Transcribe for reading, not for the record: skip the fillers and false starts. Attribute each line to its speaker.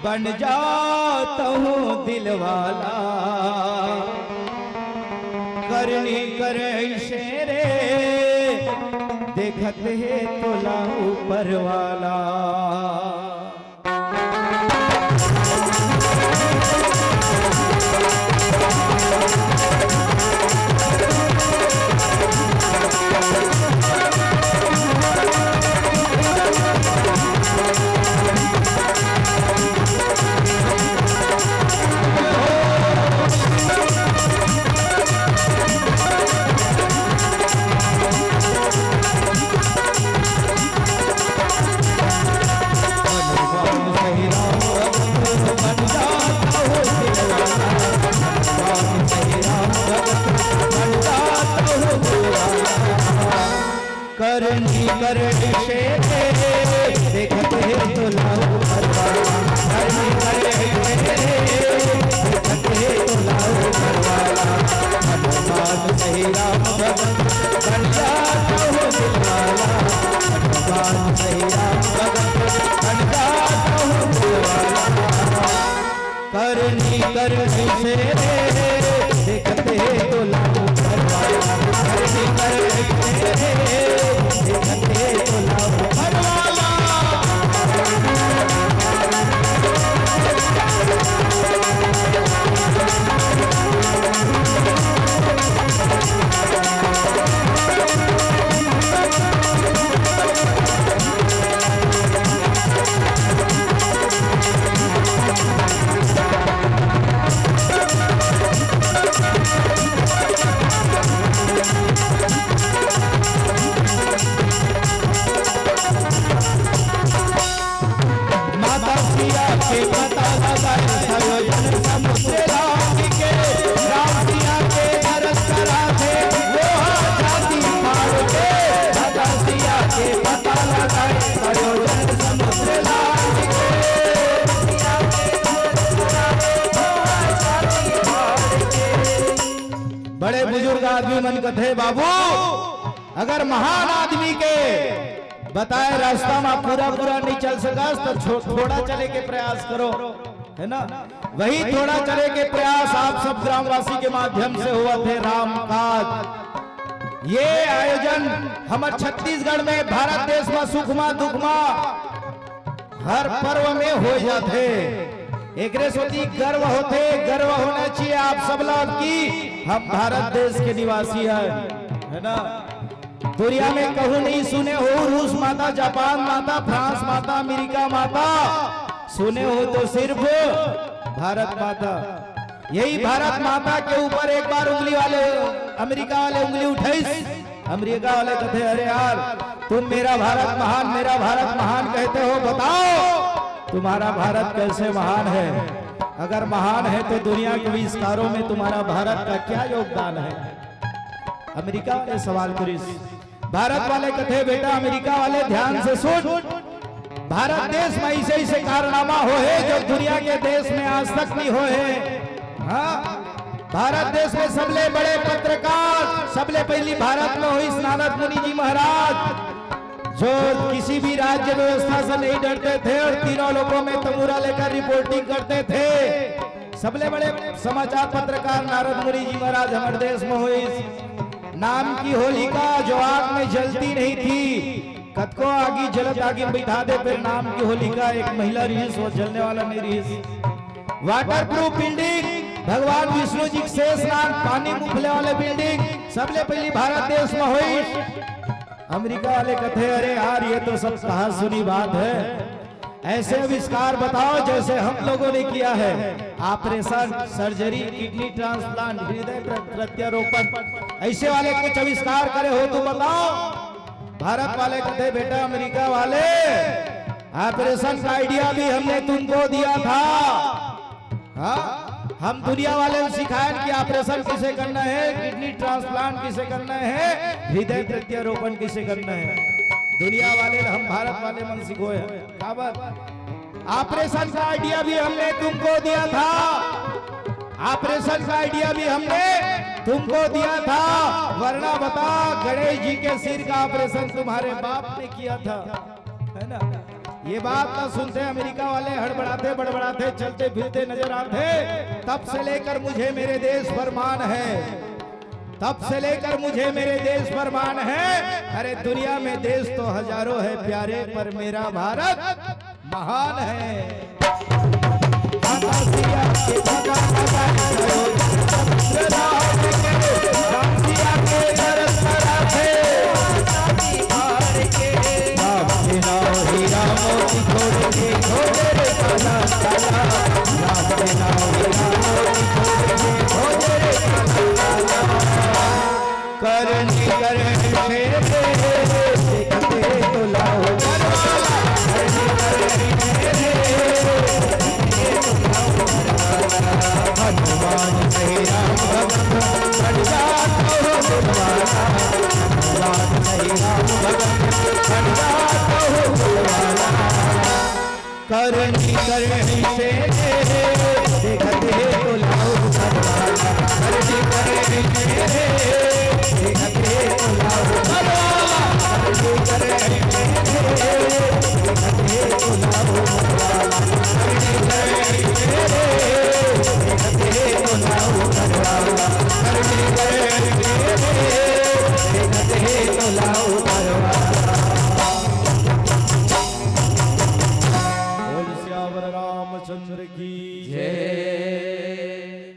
Speaker 1: बन जाता हूँ दिल वाला, करनी करे शेरे देखत है तोला ऊपर वाला। करनी करनी शेरे देखते तोला ऊपर वाला, करनी करनी शेरे देखते तोला ऊपर वाला। हनुमान सही राम भगत बन जाता हूँ दिल वाला, हनुमान सही राम भगत बन जाता हूँ दिल वाला। करनी करनी शेरे देखते तोला ऊपर वाला, करनी करनी शेरे देखते तोला ऊपर वाला। बड़े बुजुर्ग आदमी मन कथे बाबू, अगर महान आदमी के बताए रास्ता में पूरा पूरा नहीं चल सका तो थोड़ा चले के प्रयास करो, है ना। वही थोड़ा चले के प्रयास आप सब ग्रामवासी के माध्यम से हुआ थे राम काज। ये आयोजन हमारे छत्तीसगढ़ में भारत देश में सुखमा दुखमा हर पर्व में हो जाते। एक सोती गर्व होते, गर्व होना चाहिए आप सब लोग की हम भारत देश के निवासी है ना। दुनिया में कहूं नहीं सुने हो रूस माता, जापान माता, फ्रांस माता, अमेरिका माता, सुने हो तो सिर्फ भारत माता। यही भारत माता के ऊपर एक बार उंगली वाले अमेरिका वाले उंगली उठाई, अमेरिका वाले कहते अरे यार तुम मेरा भारत महान, मेरा भारत महान कहते हो, बताओ तुम्हारा भारत कैसे महान है। अगर महान है तो दुनिया के विस्तारों में तुम्हारा भारत का क्या योगदान है। अमेरिका वाले सवाल करिस, भारत वाले कथे बेटा अमेरिका वाले ध्यान से सुन, भारत देश में ऐसे ऐसे कारनामा हो है जो दुनिया के देश में आज तक नहीं हो है। हाँ, भारत देश में सबले बड़े पत्रकार सबले पहली भारत में हुई नारद मुनि जी महाराज, जो किसी भी राज्य व्यवस्था से नहीं डरते थे और तीनों लोगों में तंबूरा लेकर रिपोर्टिंग करते थे। सबले बड़े समाचार पत्रकार नारद मुनि जी महाराज हमारे देश में हुई। नाम की होलिका जो आग में जलती नहीं थी, कतको आगी जलत आगे बिठा दे, फिर नाम की होलिका एक महिला रहीस, वो जलने वाला नहीं रहीस। वाटर प्रूफ बिल्डिंग, भगवान विष्णु जी शेष नाग पानी मुफले वाले बिल्डिंग सबले पहली भारत देश में हुई। अमेरिका वाले कथे अरे यार ये तो सब कहा सुनी बात है, ऐसे आविष्कार बताओ जैसे हम लोगों ने किया है। ऑपरेशन, सर्जरी, किडनी ट्रांसप्लांट, हृदय प्रत्यारोपण, ऐसे वाले कुछ आविष्कार करे हो तो बताओ। भारत वाले कहते बेटा अमेरिका वाले ऑपरेशन का आइडिया भी हमने तुमको दिया था। हाँ, हम दुनिया वाले को सिखाएं कि ऑपरेशन किसे करना है, किडनी ट्रांसप्लांट किसे करना है, हृदय प्रत्यारोपण किसे करना है। दुनिया वाले हम भारत वाले मन सिखोए ऑपरेशन का आइडिया भी हमने तुमको दिया था, ऑपरेशन का आइडिया भी हमने तुमको दिया था, वरना बता गणेश जी के सिर का ऑपरेशन तुम्हारे बाप ने किया था, है ना। ये बात ना सुनते अमेरिका वाले हड़बड़ाते बड़बड़ाते चलते फिरते नजर आते। तब से लेकर मुझे मेरे देश पर मान है, तब से लेकर मुझे मेरे देश पर मान है। अरे दुनिया में देश तो हजारों है प्यारे, पर मेरा भारत महान है। करनी करनी शेर देखते तो लाओ हनुमान श्री राम भगत हनुमान श्री राम भगत करनी करनी से देखते तो लाओ करनी करनी